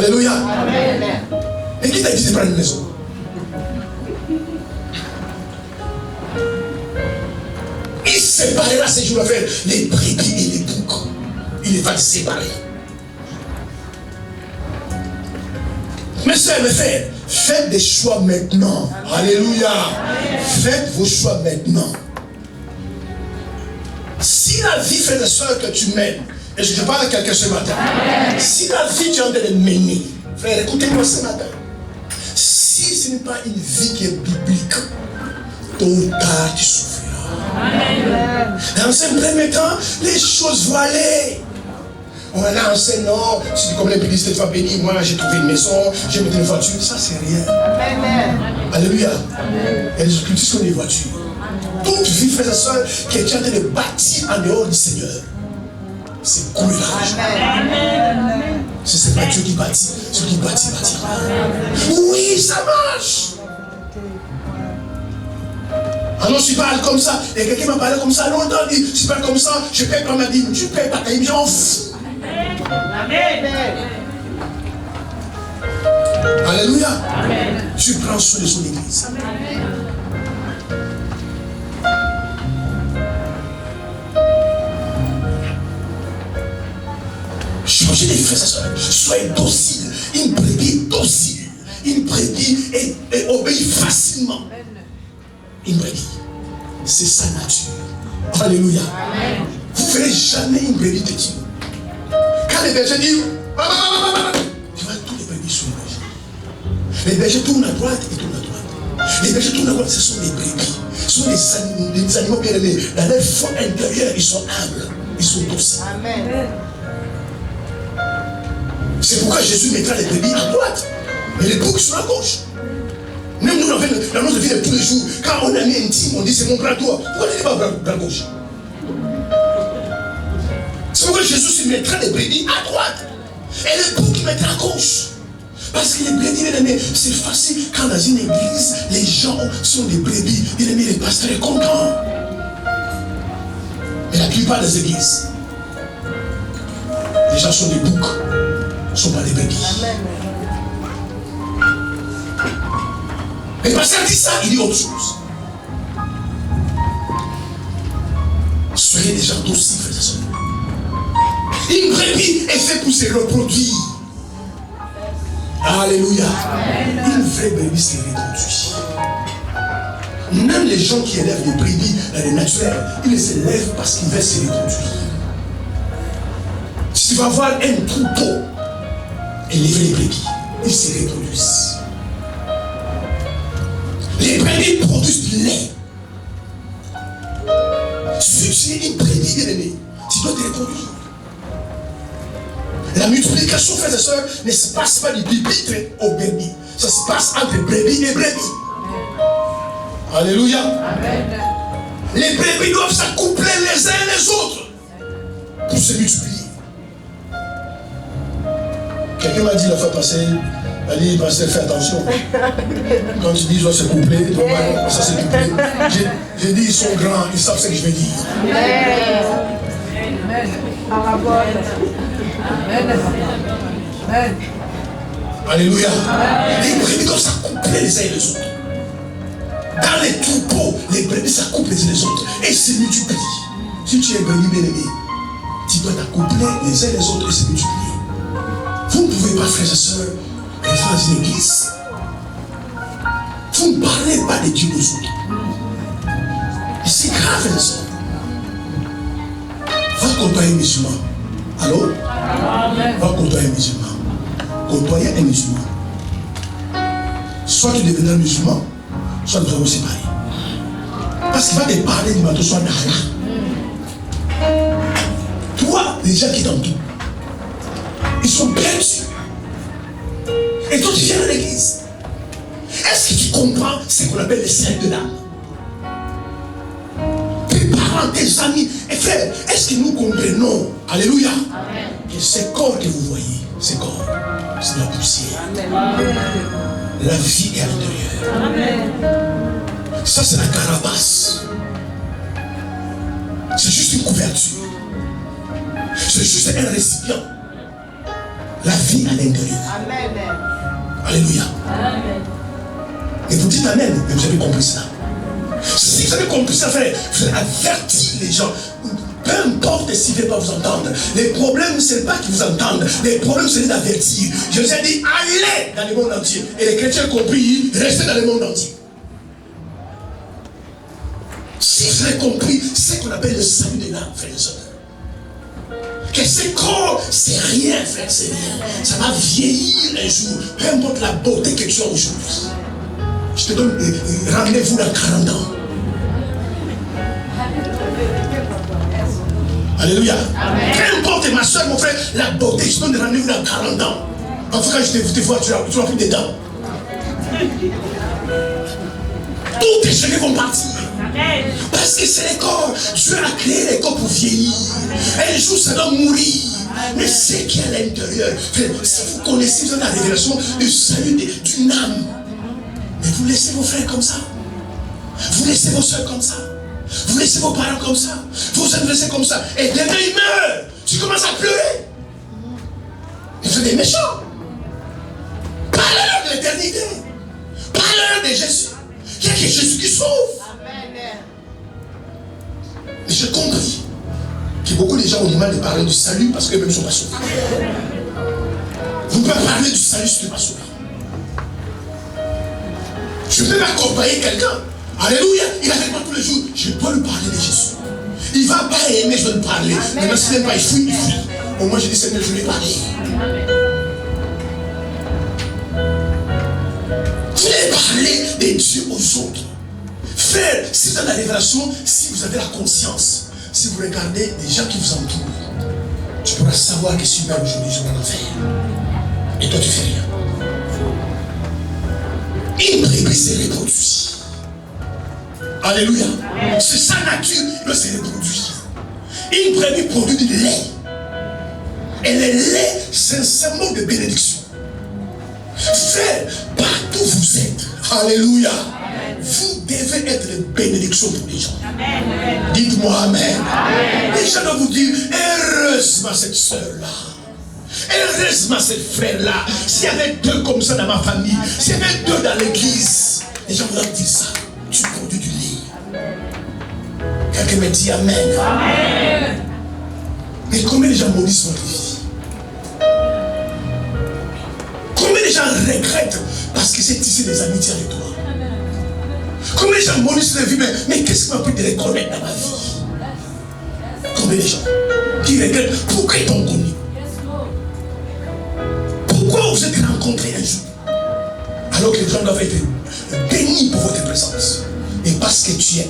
Alléluia. Amen. Et qui t'a dit de prendre une maison? Il séparera ces jours à faire les brebis et les boucs. Il les va séparer. Mes soeurs, mes frères, faites des choix maintenant. Alléluia. Faites vos choix maintenant. Si la vie, frères et sœurs, que tu mènes, et je parle à quelqu'un ce matin, si la vie tu es en train de mener, frère, écoutez-moi ce matin. Si ce n'est pas une vie qui est biblique, tôt ou tard tu souffriras. Dans un premier temps, les choses vont aller. On a là, on sait, non, si comme les bénisses, tu vas bénir, moi j'ai trouvé une maison, j'ai mis une voiture, ça c'est rien. Alléluia. Il y a des cultures sur les voitures. Toute vie, frères et sœurs, qui est en train de bâtir en dehors du Seigneur, c'est courage. Ce n'est pas Dieu qui bâtit, ce qui bâtit, bâtira. Oui, ça marche. Ah non, je parle comme ça, et quelqu'un m'a parlé comme ça longtemps, dit, je parle comme ça, je paye pas ma dîme, tu payes pas ta dîme, j'en fous. Amen. Alléluia. Amen. Tu prends soin de son église. Amen. Changez les frères et sœurs. Soyez dociles. Une brebis docile. Une brebis et obéit facilement. Une brebis. C'est sa nature. Alléluia. Amen. Vous ne verrez jamais une brebis têtue. Quand les bergers disent, tu vois tous les brebis sur les bergers. Les bergers tournent à droite et tournent à droite. Les bergers tournent à droite, ce sont des brebis. Ce sont des animaux bien aimés. Dans leur fond intérieur, ils sont humbles. Ils sont dociles. Amen. C'est pourquoi Jésus mettra les brebis à droite et les boucs sur la gauche. Même nous, dans notre vie de tous les jours, quand on a mis intime, on dit c'est mon bras droit. Pourquoi tu ne dis pas bras gauche? C'est pourquoi Jésus mettra les brebis à droite et les boucs mettra à gauche. Parce que les brebis, c'est facile. Quand dans une église, les gens sont des brebis, les pasteurs sont contents. Mais la plupart des églises, les gens sont des boucs. Ne sont pas des brebis. Amen. Le pasteur dit ça, il dit autre chose. Soyez des gens dociles, frères et sœurs. Une brebis est faite pour se reproduire. Alléluia. Amen. Une vraie brebis se reproduit. Même les gens qui élèvent les brebis dans le naturel, ils les élèvent parce qu'ils veulent se reproduire. Si tu vas voir un troupeau, élever les brebis, ils se reproduisent. Les brebis produisent du lait. Si tu es une brebis bien-aimée, tu dois te reproduire. La multiplication, frères et sœurs, ne se passe pas du pupitre au brebis. Ça se passe entre brebis et brebis. Alléluia. Amen. Les brebis doivent s'accoupler les uns les autres pour se multiplier. Quelqu'un m'a dit la fois passée, elle dit, pasteur, fais attention. Quand tu dis, ils doivent se coupler, ça se coupler. J'ai dit, ils sont grands, ils savent ce que je vais dire. Amen. Alléluia. Les brebis doivent s'accoupler les uns et les autres. Dans les troupeaux, les brebis s'accouplent les uns les autres et se multiplient. Si tu es brebis bien-aimé, tu dois t'accoupler les uns les autres et se multiplier. Vous ne pouvez pas, frères et sœurs, être dans une église. Vous ne parlez pas de Dieu aux autres. Et c'est grave, frères et sœurs. Va côtoyer un musulman. Allô? Va côtoyer un musulman. Côtoyer un musulman. Soit tu deviendras musulman, soit nous allons vous séparer. Parce qu'il va te parler du bateau, soit d'Allah. Toi, les gens qui t'entourent, ils sont perdus. Et toi, tu viens à l'église. Est-ce que tu comprends ce qu'on appelle les saints de l'âme? Tes parents, tes amis et frères, est-ce que nous comprenons, alléluia, amen, que ces corps que vous voyez, ces corps, c'est la poussière. Amen. La vie est à l'intérieur. Amen. Ça, c'est la carapace. C'est juste une couverture. C'est juste un récipient. la vie à l'intérieur. Amen. Alléluia. Amen. Et vous dites Amen, mais vous avez compris cela. Si vous avez compris ça, frère, vous avez averti les gens. Peu importe s'ils ne veulent pas vous entendre. Les problèmes, ce n'est pas qu'ils vous entendent. Les problèmes, c'est d'avertir. Je vous ai dit, allez dans le monde entier. Et les chrétiens compris, restez dans le monde entier. Si vous avez compris, c'est ce qu'on appelle le salut de l'âme, frères et sœurs. Que ce corps, c'est rien, frère, c'est rien. Ça va vieillir un jour. Peu importe la beauté que tu as aujourd'hui. Je te donne rendez-vous dans 40 ans. Alléluia. Peu importe, ma soeur, mon frère, la beauté, je te donne rendez-vous dans 40 ans. En tout cas, je te vois, tu n'as plus de dents. Tous tes cheveux vont partir. Parce que c'est les corps. Dieu a créé les corps pour vieillir. Un jour, ça doit mourir. Mais c'est qui est à l'intérieur. Si vous connaissez, vous avez la révélation du salut d'une âme. Mais vous laissez vos frères comme ça. Vous laissez vos soeurs comme ça. Vous laissez vos parents comme ça. Vous vous laissez comme ça. Et demain, ils meurent. Tu commences à pleurer. Vous êtes des méchants. Parlez-leur de l'éternité. Parlez-leur de Jésus. Il y a que Jésus qui sauve. Et j'ai compris que beaucoup de gens ont du mal de parler du salut parce qu'eux-mêmes ne sont pas sauvés. Vous pouvez parler du salut si tu n'es pas sauvé. Je peux m'accompagner quelqu'un. Alléluia. Il est avec moi tous les jours. Je peux lui parler de Jésus. Il ne va pas aimer, je vais lui parler. Mais si il n'aime pas, il fuit, il fuit. Au moins, je dis Seigneur, je vais lui parler. Vous voulez parler de Dieu aux autres. Frère, si vous avez la révélation, si vous avez la conscience, si vous regardez les gens qui vous entourent, tu pourras savoir que si même aujourd'hui, je vais en faire. Et toi, tu fais rien. Une brebis se reproduit. Alléluia. C'est sa nature, il doit se reproduire. Une brebis produit du lait. Et le lait, c'est un symbole de bénédiction. Frère, partout où vous êtes, alléluia, vous devez être une bénédiction pour les gens. Dites-moi Amen. Les gens doivent vous dire, heureusement cette soeur-là. Heureusement ce frère-là. S'il y avait deux comme ça dans ma famille, s'il y avait deux dans l'église, les gens vont dire ça. Tu produis du lait. Quelqu'un me dit Amen. Amen. Mais combien de gens maudissent votre vie? Combien de gens regrettent parce que c'est tissé des amitiés avec toi? Combien de gens maudissent leur vie? Mais qu'est-ce qui m'a pu te reconnaître dans ma vie? Combien de gens qui regrettent? Pourquoi ils t'ont connu? Pourquoi vous êtes rencontrés un jour? Alors que les gens doivent être bénis pour votre présence. Et parce que tu es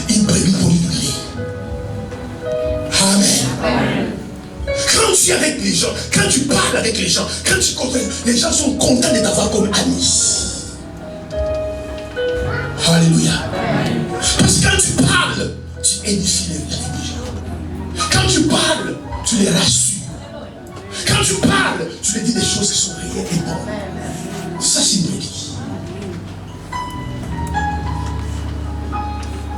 une brebis pour lui. Amen. Quand tu es avec les gens, quand tu parles avec les gens, quand tu comprends, les gens sont contents de t'avoir comme ami. Alléluia. Parce que quand tu parles, tu édifies la vie des gens. Quand tu parles, tu les rassures. Quand tu parles, tu leur dis des choses qui sont réelles et bonnes. Ça, c'est une brebis.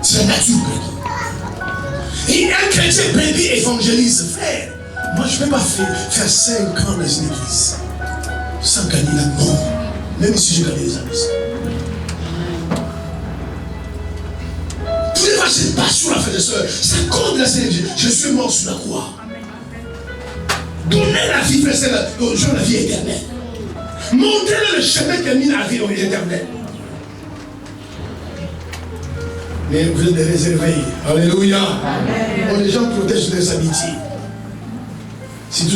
C'est la nature brebis. Et un chrétien brebis évangélise, frère. Moi, je ne vais pas faire 5 ans dans une église sans gagner la mort. Même si je gagne les amis. Tous les fois, je ne pas sur la frère et soeur. Ça compte la Seigneur. Je suis mort sur la croix. Donnez la vie, frère, aux gens la vie éternelle. Montrez-leur le chemin qui a mis la vie éternelle. Mais vous êtes réservés. Alléluia. Amen. Les gens protègent leurs amitiés. Si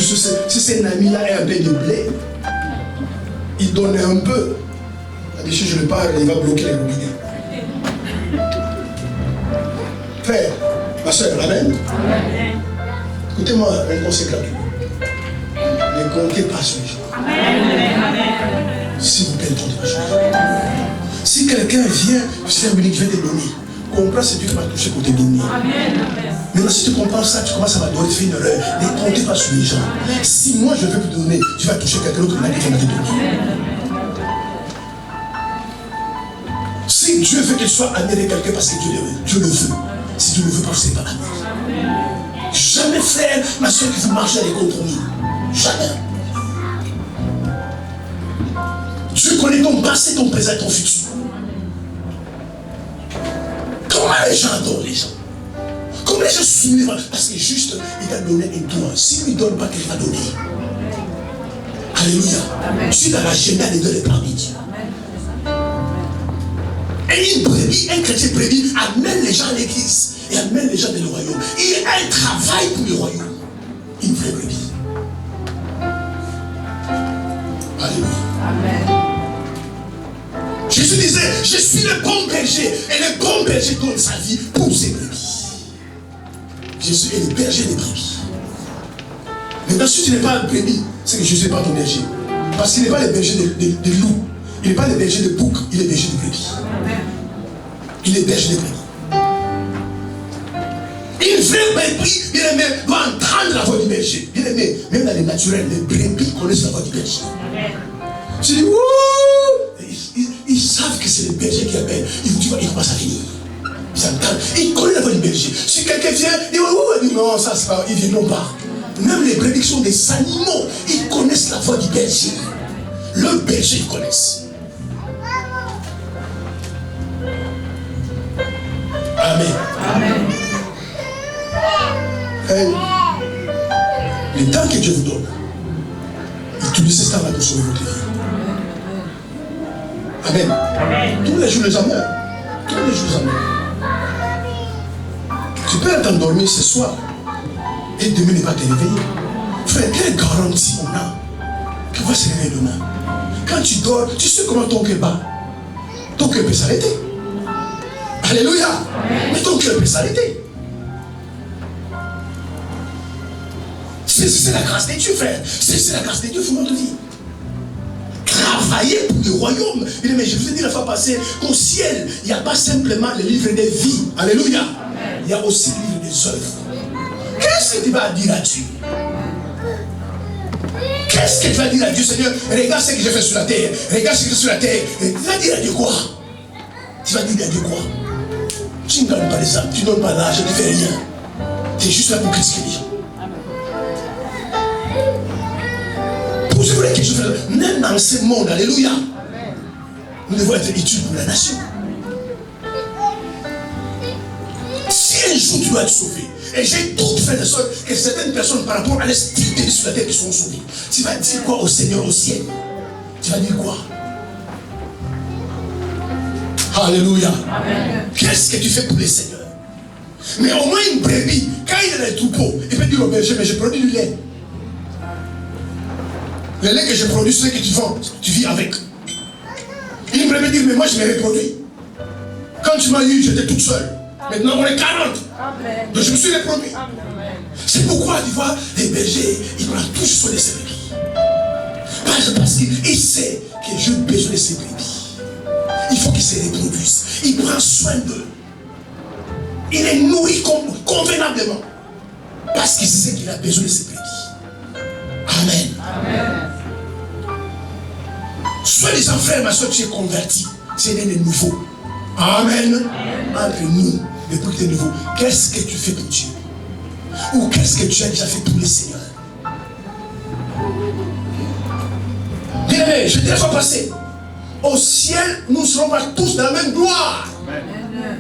c'est un ami-là est un peu de blé, il donne un peu. Si je le parle, il va bloquer les robinets. Frère, ma soeur, amen. Amen. Écoutez-moi un conseil gratuit. Ne comptez pas sur les gens. S'il vous plaît, ne comptez pas sur les gens. Si quelqu'un vient, je vais te donner. Comprends, c'est Dieu qui m'a touché pour te donner. Maintenant, si tu comprends ça, tu commences à m'adorer, tu fais une erreur. Ne comptez pas sur les gens. Si moi je veux te donner, tu vas toucher quelqu'un d'autre qui va te donner. Si Dieu veut qu'il soit ami avec quelqu'un parce que Dieu le veut. Si Dieu ne le veut pas, c'est pas ami. Jamais, frère, ma soeur, qui veut marcher avec les compromis. Jamais. Dieu connaît ton passé, ton présent et ton futur. Comment les gens adorent les gens? Comment les gens soulignent? Parce que juste, il t'a donné un droit. S'il ne lui donne pas, qu'il va donner. Alléluia. Tu es dans l'agenda des deux parmi Dieu. Et une brebis, un chrétien brebis amène les gens à l'église et amène les gens dans le royaume. Il a un travail pour le royaume. Une vraie brebis. Alléluia. Amen. Jésus disait, je suis le bon berger. Et le bon berger donne sa vie pour ses brebis. Jésus est le berger des brebis. Maintenant, si tu n'es pas un brebis, c'est que Jésus n'est pas ton berger. Parce qu'il n'est pas le berger des loups. Il n'est pas le berger de boucs, il est le berger de brebis. Il est le berger de brebis. Une vraie brebis, bien aimé, doit entendre la voix du berger. Bien aimé, même dans les naturels, les brebis connaissent la voix du berger. Tu dis, wouh! Ils savent que c'est le berger qui appelle. Tu vois, il commence à venir. Ils entendent. Ils connaissent la voix du berger. Si quelqu'un vient, il dit, non, ça c'est pas, ils viennent non pas. Même les brebis sont des animaux. Ils connaissent la voix du berger. Le berger, ils connaissent. Amen. Amen. Hey, le temps que Dieu vous donne, utilisez ce temps-là pour sauver votre vie. Amen. Amen. Tous les jours, les amours. Tous les jours, les amours. Tu peux t'endormir ce soir et demain ne pas te réveiller. Frère, quelle garantie on a qu'il va se réveiller demain? Quand tu dors, tu sais comment ton cœur bat. Ton cœur peut s'arrêter. Alléluia. Mais ton cœur peut s'arrêter. C'est la grâce de Dieu, frère. C'est la grâce de Dieu pour notre vie. Travailler pour le royaume. Mais je vous ai dit la fois passée qu'au ciel, il n'y a pas simplement le livre des vies. Alléluia. Il y a aussi le livre des œuvres. Qu'est-ce que tu vas dire à Dieu? Qu'est-ce que tu vas dire à Dieu, Seigneur? Regarde ce que j'ai fait sur la terre. Regarde ce que j'ai fait sur la terre. Tu vas dire à Dieu quoi? Tu vas dire à Dieu quoi? Tu ne donnes pas les âmes, tu ne donnes pas l'âge, tu ne fais rien. Tu es juste là pour critiquer les gens. Pour ce quelque chose, même dans ce monde, alléluia, nous devons être utiles pour la nation. Si un jour tu dois être sauvé, et j'ai tout fait de sorte que certaines personnes par rapport à l'esprit de sur la terre qui sont sauvées, tu vas dire quoi au Seigneur au ciel? Tu vas dire quoi? Alléluia. Qu'est-ce que tu fais pour les seigneurs? Mais au moins une brebis, quand il est dans les troupeaux, il peut dire au berger, mais je produis du lait. Le lait que je produis, c'est ce que tu vends, tu vis avec. Une brebis dit, mais moi je me reproduis. Quand tu m'as eu, j'étais toute seule. Maintenant on est 40. Donc je me suis reproduit. C'est pourquoi tu vois, les bergers, ils prennent toujours soin de ces brebis. Parce qu'il sait que j'ai besoin de ces brebis. Il faut qu'il se reproduise. Il prend soin d'eux. Il les nourrit convenablement. Parce qu'il sait qu'il a besoin de ses brebis. Amen. Amen. Soit les frères, ma soeur, tu es converti. C'est né de nouveau. Amen. Entre nous, depuis que tu es nouveau, qu'est-ce que tu fais pour Dieu? Ou qu'est-ce que tu as déjà fait pour le Seigneur? Bien aimé, je t'ai déjà passé. Au ciel, nous ne serons pas tous dans la même gloire. Amen.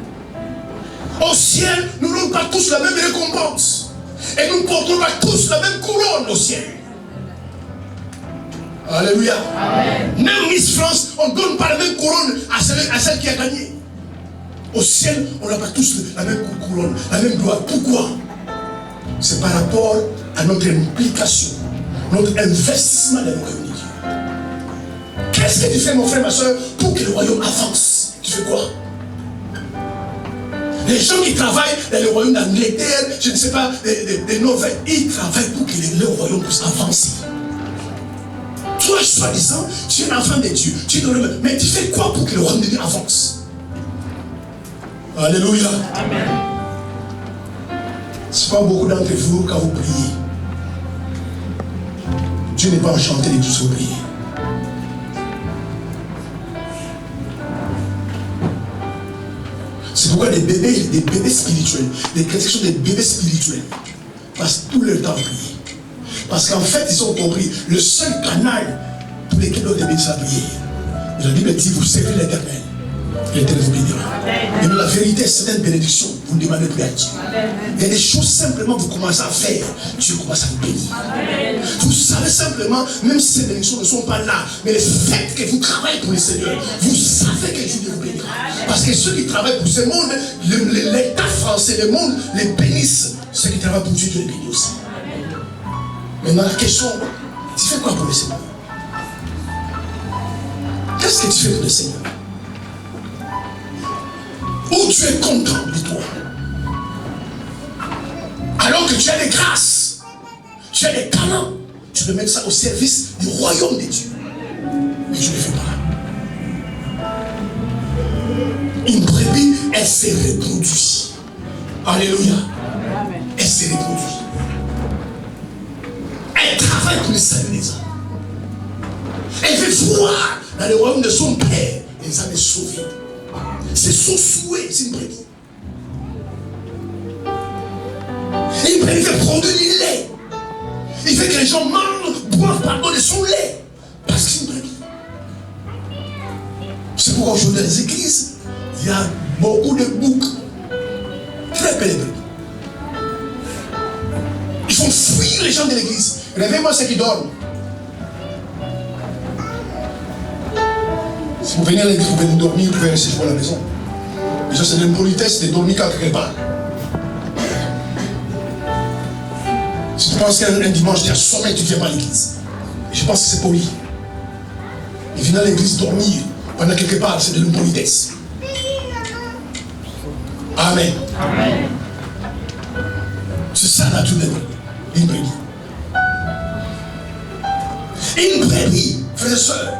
Au ciel, nous n'aurons pas tous la même récompense. Et nous ne porterons pas tous la même couronne au ciel. Alléluia. Amen. Même Miss France, on ne donne pas la même couronne à celle qui a gagné. Au ciel, on n'a pas tous la même couronne, la même gloire. Pourquoi? C'est par rapport à notre implication, notre investissement dans le royaume de Dieu. Qu'est-ce que tu fais, mon frère, ma soeur, pour que le royaume avance? Tu fais quoi? Les gens qui travaillent dans le royaume d'Angleterre, je ne sais pas, des Norvégiens, ils travaillent pour que le royaume puisse avancer. Toi, soi-disant, tu es un enfant de Dieu, tu es dans le... mais tu fais quoi pour que le royaume de Dieu avance? Alléluia. Amen. Ce n'est pas beaucoup d'entre vous quand vous priez. Dieu n'est pas enchanté de tous vous prier. C'est pourquoi des bébés spirituels, des chrétiens sont des bébés spirituels, passent tout leur temps à prier. Parce qu'en fait, ils ont compris, le seul canal pour lequel on devait s'appuyer. La Bible dit, vous servez l'Éternel. L'Éternel vous bénira. Et la vérité, c'est une bénédiction. Vous ne demandez plus à Dieu. Il y a des choses simplement que vous commencez à faire. Dieu commence à vous bénir. Vous savez simplement, même si ces bénédictions ne sont pas là, mais le fait que vous travaillez pour le Seigneur, vous savez que Dieu vous bénira. Parce que ceux qui travaillent pour ce monde, l'État français, le monde, les bénissent. Ceux qui travaillent pour Dieu, Dieu les bénit aussi. Maintenant, la question, tu fais quoi pour le Seigneur? Qu'est-ce que tu fais pour le Seigneur? Où tu es content de toi? Alors que tu as des grâces, tu as des talents, tu peux mettre ça au service du royaume de Dieu. Mais je ne le fais pas. Une brebis, elle se reproduit. Alléluia. Elle se reproduit. Elle travaille pour le salut des hommes. Elle veut voir dans le royaume de son Père les âmes sauvées. C'est son souhait, c'est une brebis. Et une brebis veut produire du lait. Il veut que les gens mangent, boivent pardon de son lait. Parce que c'est une brebis. C'est pourquoi aujourd'hui dans les églises, il y a beaucoup de boucs. Très belles brebis. Ils font fuir les gens de l'église. Réveillez-moi ceux qui dorment. Si vous venez à l'église, vous venez dormir, vous pouvez rester chez vous à la maison. Mais ça, c'est une politesse de dormir quelque part. Si tu penses qu'un dimanche, tu es assommé, tu ne viens pas à l'église. Et je pense que c'est poli. Et venir à l'église dormir pendant quelque part, c'est de l'impolitesse. Amen. Amen. C'est ça la nature d'une brebis. Une brebis, frères et sœurs,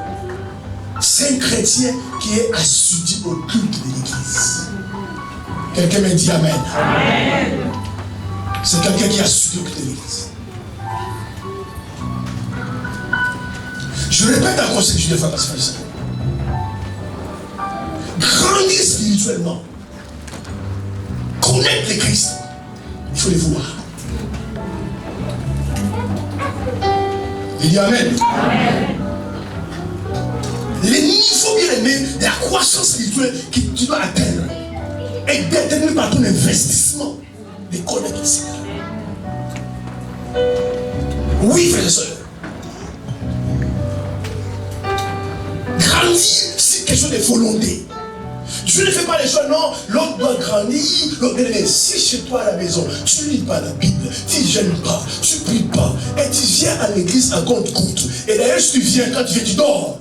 c'est un chrétien qui est assidu au culte de l'église. Quelqu'un me dit Amen. Amen. C'est quelqu'un qui est assidu au culte de l'église. Je répète encore ce que je devais faire. Grandir spirituellement, connaître le Christ, il faut les voir. Il dit Amen. Amen. Les niveaux bien aimés de la croissance spirituelle que tu dois atteindre est déterminé par ton investissement de connaître le Seigneur. Oui, frères et sœurs. Grandir, c'est quelque chose de volonté. Dieu ne fait pas les choses, non. L'autre doit grandir. L'autre doit dire, si chez toi à la maison, tu ne lis pas la Bible, tu ne gênes pas, tu ne pries pas, et tu viens à l'église à compte-gouttes. Et d'ailleurs, si tu viens, quand tu viens, tu dors.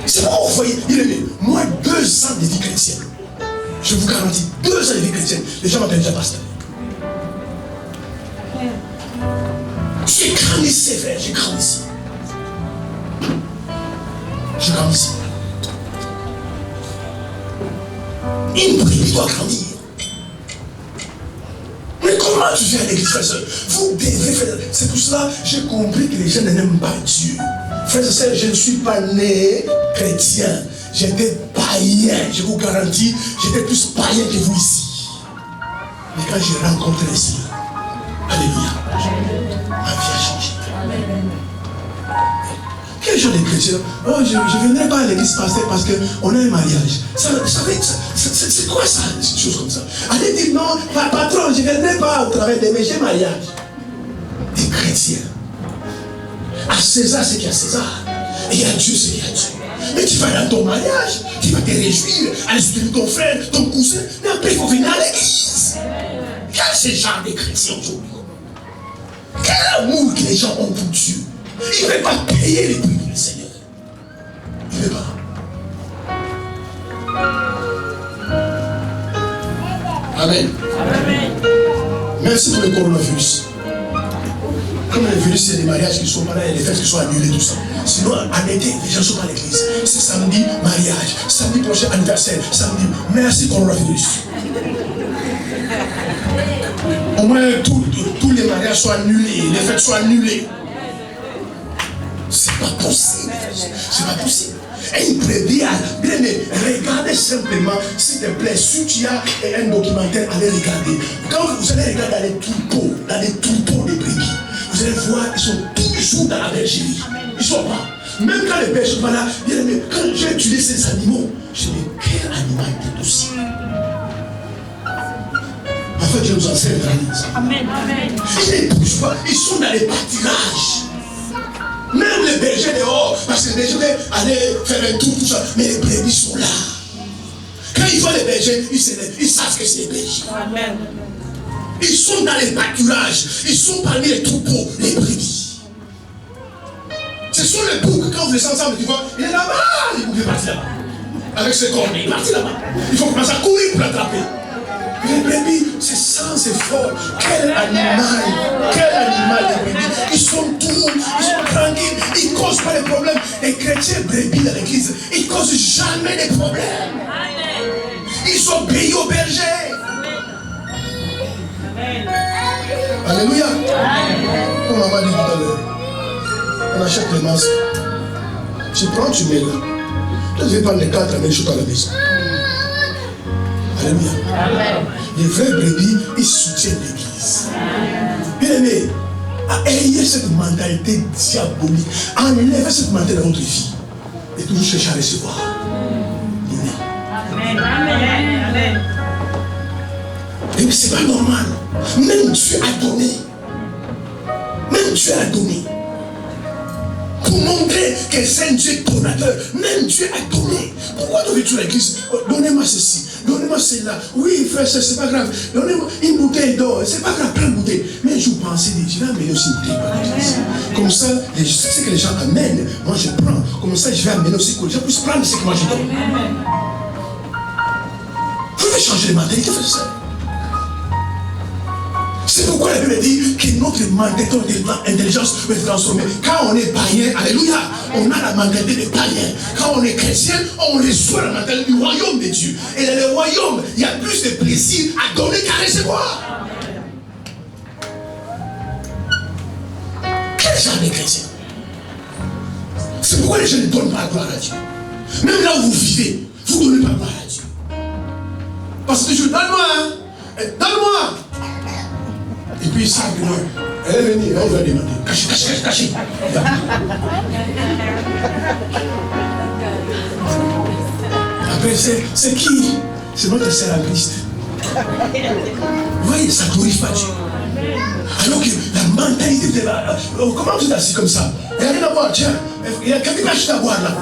C'est pourquoi vous voyez, il est né. Moi, 2 ans de vie chrétienne. Je vous garantis, 2 ans de vie chrétienne. Les gens m'appellent déjà pasteur. J'ai grandi, c'est vrai, j'ai grandi. Je grandis. Une brebis doit grandir. Mais comment tu viens à l'église, frère et sœur? Vous devez faire. C'est pour cela que j'ai compris que les gens n'aiment pas Dieu. Frère et sœur, je ne suis pas né chrétien. J'étais païen. Je vous garantis, j'étais plus païen que vous ici. Mais quand j'ai rencontré le Seigneur, alléluia, ma vie a changé. Quel genre de chrétien? Oh, je ne viendrai pas à l'église pasteur parce qu'on a un mariage. C'est quoi ça? Des choses comme ça. Allez dire non, patron, je ne viendrai pas au travail de mes mariage. Des chrétiens. À César ce qu'il y a à César. Et à Dieu ce qu'il y a à Dieu. Mais tu vas dans ton mariage, tu vas te réjouir, aller soutenir ton frère, ton cousin, mais après il faut venir à l'église. Quel est ce genre de chrétien aujourd'hui? Quel amour que les gens ont pour Dieu. Il ne veut pas payer les prix pour le Seigneur. Il ne veut pas. Amen. Amen. Merci pour le coronavirus. Comme le virus, c'est des mariages qui ne sont pas là et les fêtes qui sont annulées, tout ça. Sinon, en été, les gens ne sont pas à l'église. C'est samedi, mariage. Samedi prochain, anniversaire. Samedi. Merci, coronavirus. Au moins, tous les mariages sont annulés, les fêtes sont annulées. C'est pas possible. C'est pas possible. Et une brebis, bien aimé, regardez simplement, s'il te plaît, si tu as un documentaire, allez regarder. Quand vous allez regarder dans les troupeaux des brebis, vous allez voir, ils sont toujours dans la bergerie. Ils sont pas. Même quand les bergers sont pas là, bien aimé, quand j'ai étudié ces animaux, je me dis, quel animal est aussi. En fait, je nous enseigne dans Amen. ils ne bougent pas, ils sont dans les pâturages. Même les bergers dehors, parce que les bergers veulent aller faire un tour, tout ça, mais les brebis sont là. Quand ils voient les bergers, ils se lèvent, ils savent que c'est les bergers. Amen. Ils sont dans les pâturages, ils sont parmi les troupeaux, les brebis. Ce sont les boucs, quand vous les ensemble, tu vois, il est là-bas, les boucs, il est parti là-bas. Avec ses cornes, il est parti là-bas. Il faut commencer à courir pour l'attraper. Les brebis, c'est sans effort. Quel animal les brebis. Ils sont doux, ils sont tranquilles, ils ne causent pas de problèmes. Les chrétiens brebis dans l'église, ils ne causent jamais de problèmes. Ils obéissent aux bergers. Alléluia. Comme maman dit tout à l'heure, on achète les masques. Tu prends, tu mets là. Tu ne fais pas les 4 avec les à la maison. Alléluia. Amen. Les vrais brebis, ils soutiennent l'église. Bien aimé, ayez cette mentalité diabolique. Enlevez cette mentalité dans votre vie. Et toujours chercher à recevoir. Amen. Amen. Et puis c'est pas normal. Même Dieu a donné. Même Dieu a donné. Pour montrer que c'est un Dieu donateur. Même Dieu a donné. Pourquoi devais-tu l'église? Donnez-moi ceci. Donnez-moi celle-là. Oui, frère, c'est pas grave. Donnez-moi une bouteille d'or. C'est pas grave, plein de bouteilles. Mais je pensais, je vais amener aussi une bouteille par l'église. Comme ça, ce que les gens amènent, moi je prends. Comme ça, je vais amener aussi que les gens puissent prendre ce que moi je donne. Vous devez changer les mentalités, faites ça. C'est pourquoi la Bible dit que notre mentalité d'intelligence peut être transformée. Quand on est païen, alléluia, on a la mentalité de païen. Quand on est chrétien, on reçoit la mentalité du royaume de Dieu. Et dans le royaume, il y a plus de plaisir à donner qu'à recevoir. Quel genre de chrétien? C'est pourquoi les gens ne donnent pas la gloire à Dieu. Même là où vous vivez, vous ne donnez pas la gloire à Dieu. Parce que je donne-moi, hein? Donne-moi. Et puis il savent que non, elle est venue, elle va demander. Cachez. Après, c'est qui? C'est notre sœur à Christ. Vous voyez, ça ne glorifie pas Dieu. Alors que la mentalité de la... Comment vous êtes assis comme ça? Il n'y a rien à voir, tiens. Il y a quelqu'un qui à boire là.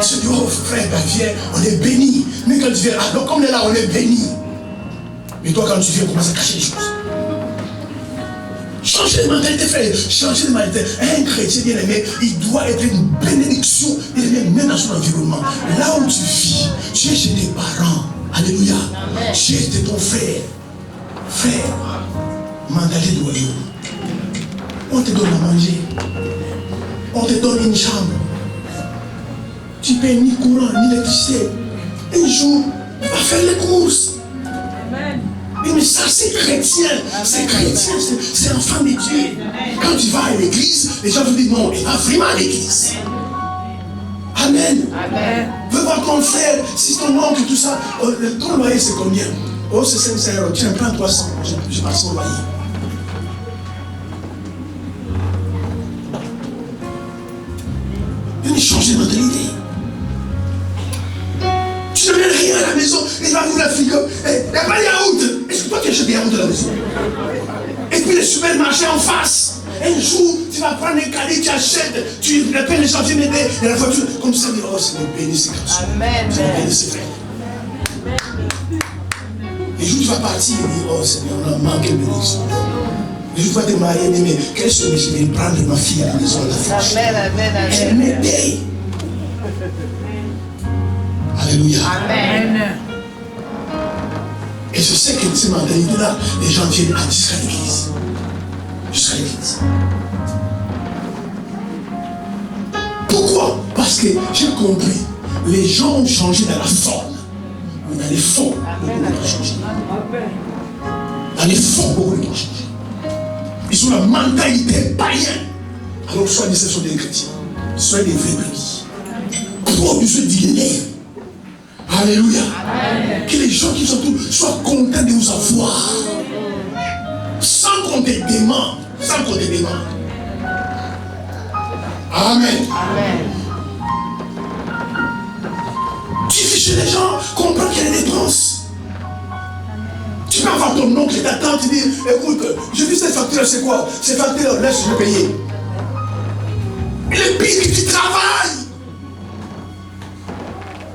Tu dis, oh frère, viens, on est béni. Mais quand tu viens, alors comme on est là, on est béni. Mais toi, quand tu viens, commence à cacher les choses. Changer de mentalité, frère. Changer de mentalité. Un chrétien bien aimé, il doit être une bénédiction, même dans son environnement. Là où tu vis, tu es chez tes parents. Alléluia. Tu es chez ton frère. Frère, mentalité de royaume. On te donne à manger. On te donne une chambre. Tu ne payes ni courant, ni électricité. Un jour, va faire les courses. Amen. Mais ça, c'est chrétien. C'est chrétien, c'est enfant de Dieu. Quand tu vas à l'église, les gens te disent non, il va vraiment à l'église. Amen. Amen. Veux voir ton frère, si ton oncle, tout ça. Ton loyer, c'est combien? Oh, c'est 500 €. Tiens, prends 300. Je passe au loyer. Il change de mentalité. Tu ne mets rien à la maison, il va ouvrir la frigo. Il n'y a pas de yaourt. Est-ce que toi tu achètes des yaourts à la maison? Et puis le supermarché en face. Un jour, tu vas prendre un caddie, tu achètes, tu appelles les gens, tu m'aides, et la voiture, comme ça, oh, c'est mon béni, c'est garçon. C'est mon béni, c'est frère. Et jour, tu vas partir, il dit, oh, Seigneur, on a manqué de bénédiction. Et je vais te marier, mais quelle chose je vais prendre ma fille à la maison, la fille. Elle me paye. Alléluia. Amen. Et je sais que ces mentalités-là, les gens viennent jusqu'à l'église. Jusqu'à l'église. Pourquoi? Parce que j'ai compris. Les gens ont changé dans la forme. Mais dans les fonds, beaucoup n'ont pas changé. Dans les fonds, beaucoup n'ont pas changé. Ils ont la mentalité païenne. Alors, soit ce sont des chrétiens, soit des vrais brebis. trop besoin d'illuminer. Alléluia. Amen. Que les gens qui sont tous soient contents de vous avoir. Sans qu'on te demande. Sans qu'on te demande. Amen. Amen. Tu vis chez les gens, comprends qu'il y a des dépenses. Tu peux avoir ton oncle et ta tante, tu dis, écoute, j'ai vu cette facture, c'est quoi? Cette facture, laisse-le payer. Le pire que tu travailles.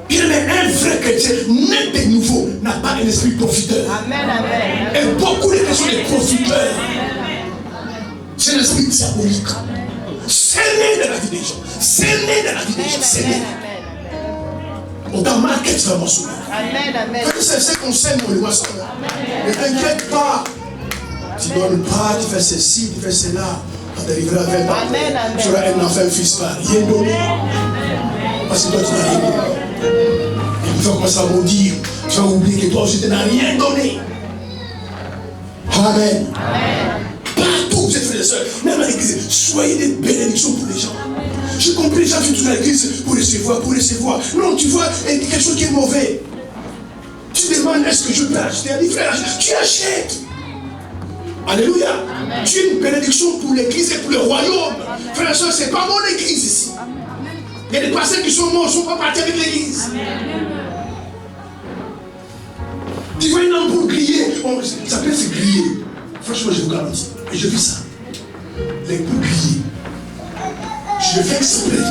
Bien, mais un vrai chrétien, net de nouveau, n'a pas un esprit profiteur. Amen, amen. Et beaucoup de personnes sont profiteurs. C'est l'esprit diabolique. C'est né dans la vie des gens. C'est né dans la vie des gens. C'est né. On t'a marqué extrêmement souvent. Amen, amen. C'est ce qu'on sait, mon loisir. Ne t'inquiète pas. Tu ne donnes pas, tu fais ceci, tu fais cela. Quand tu arriveras à 20 ans, tu auras un enfant, un fils, pas rien donné. Parce que toi, tu n'as rien donné. Et tu vas commencer à maudire. Tu vas oublier que toi aussi, tu n'as rien donné. Amen. Amen. Partout, vous êtes frères et sœurs, même à l'église, soyez des bénédictions pour les gens. J'ai compris, les gens viennent toujours à l'église pour recevoir, pour recevoir. Non, tu vois, il y a quelque chose qui est mauvais. Tu demandes, est-ce que je peux acheter? Elle dit, frère, tu achètes. Alléluia. Amen. Tu es une bénédiction pour l'église et pour le royaume. Frère et soeur, ce n'est pas mon église ici. Amen. Il y a des pasteurs qui sont morts, ils ne sont pas partis avec l'église. Tu vois une ampoule griller, ça peut se griller. Franchement, je vous garantis. Et je vis ça. Les poules griller. Je le fais exprès.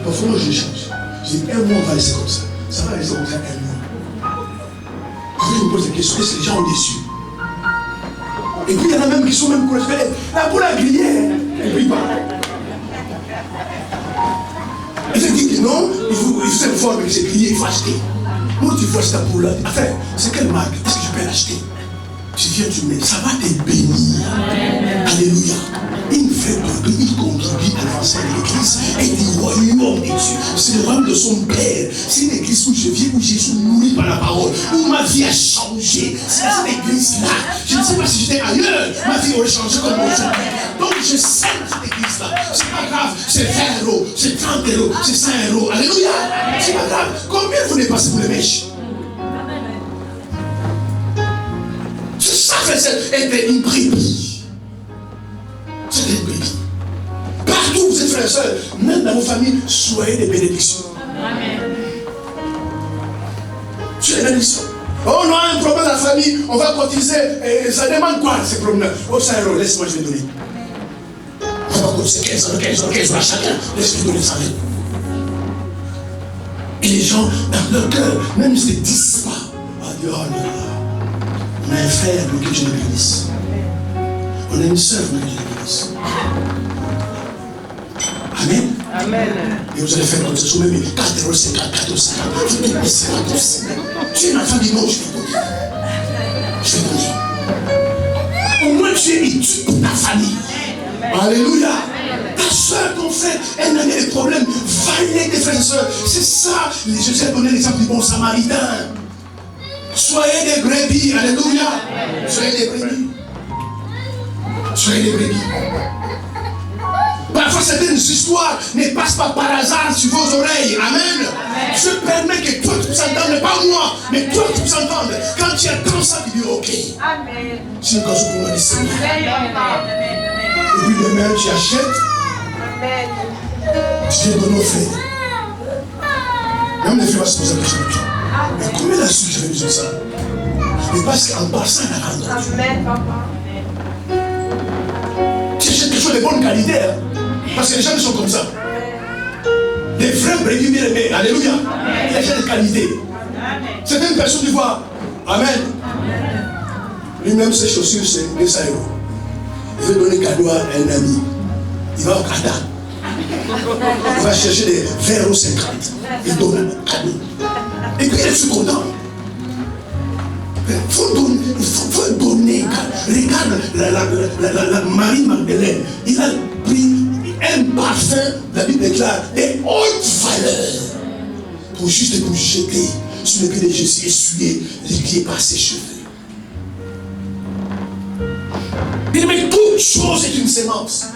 Parfois, moi, je change. Je dis, un mois, on va laisser comme ça. Ça va laisser comme ça un mois. Quand je me pose des questions, est-ce que les gens ont déçu? Et puis, il y en a même qui sont même courageux. La poule a grillé, elle ne brille pas. Et je dis que non, il faut cette forme que c'est grillé, il faut acheter. Moi, tu vois cette poule-là. Enfin, c'est quelle marque? Est-ce que je peux l'acheter? Tu viens, tu mets, ça va te bénir. Alléluia. Une vraie brebis, il contribue à l'avancement de l'église et du royaume de Dieu. C'est le royaume de son Père. C'est une église où je viens, où Jésus nourrit par la parole, où ma vie a changé. C'est dans cette église-là. Je ne sais pas si j'étais ailleurs, ma vie aurait changé comme aujourd'hui. Donc je sers cette église-là. C'est pas grave, c'est 20 €, c'est 30 €, c'est 5 €. Alléluia. C'est pas grave. Combien vous dépassez pour les mèches? C'est ça, c'est être une brebis. C'est une brebis. Partout où vous êtes frères et sœurs, même dans vos familles, soyez des bénédictions. Amen. Soyez des bénédictions. Oh, on a un problème dans la famille, on va cotiser. Et ça demande quoi ces problèmes? Oh, 5 €, laisse-moi, je vais donner. On va cotiser 15 € à chacun. Laisse-moi donner 100 €. Et les gens, dans leur cœur, même s'ils ne disent pas, on va dire, oh non. On a un frère, mais que Dieu le bénisse. On a une sœur, mais que Dieu le bénisse. Amen. Amen. Et vous allez faire comme ça, vous même 4 €, 50, 4 €, 50. Tu es un enfant du monde, je vais donner. Je vais donner. Au moins tu es utile pour ta famille. Alléluia. Ta soeur, ton frère, elle n'a pas de problème. Va aider tes frères et sœurs. C'est ça. Jésus a donné l'exemple du bon samaritain. Soyez des brebis, alléluia. Soyez des brebis. Soyez des brebis. Parfois, certaines histoires ne passent pas par hasard sur vos oreilles. Amen. Je permets que toi tu puisses entendre, pas moi, mais toi tu puisses entendre. Quand tu entends ça, tu dis ok. Amen. C'est une chose pour moi d'ici. Et puis demain, tu achètes. Amen. Tu viens donner aux frères. Même les frères vont se poser la question. Mais combien il a su que j'avais besoin de ça? Mais parce qu'en passant, il a rendu. Amen, papa. Tu achètes quelque chose de bonne qualité. Hein? Parce que les gens sont comme ça. Les vrais brebis bien aimés. Alléluia. Ils achètent de qualité. Certaines personnes du voient. Amen. Lui-même, ses chaussures, c'est 200 €. Il veut donner cadeau à un ami. Il va au Qatar. Il va chercher des 20,50 €. Il donne un cadeau. Et puis il est content. Il faut donner. Regarde la Marie Magdalène. Il a pris un parfum, la Bible déclare, des hautes valeurs. Pour juste pour jeter sur le pied de Jésus, essuyer les pieds par ses cheveux. Il dit, mais toute chose est une sémence.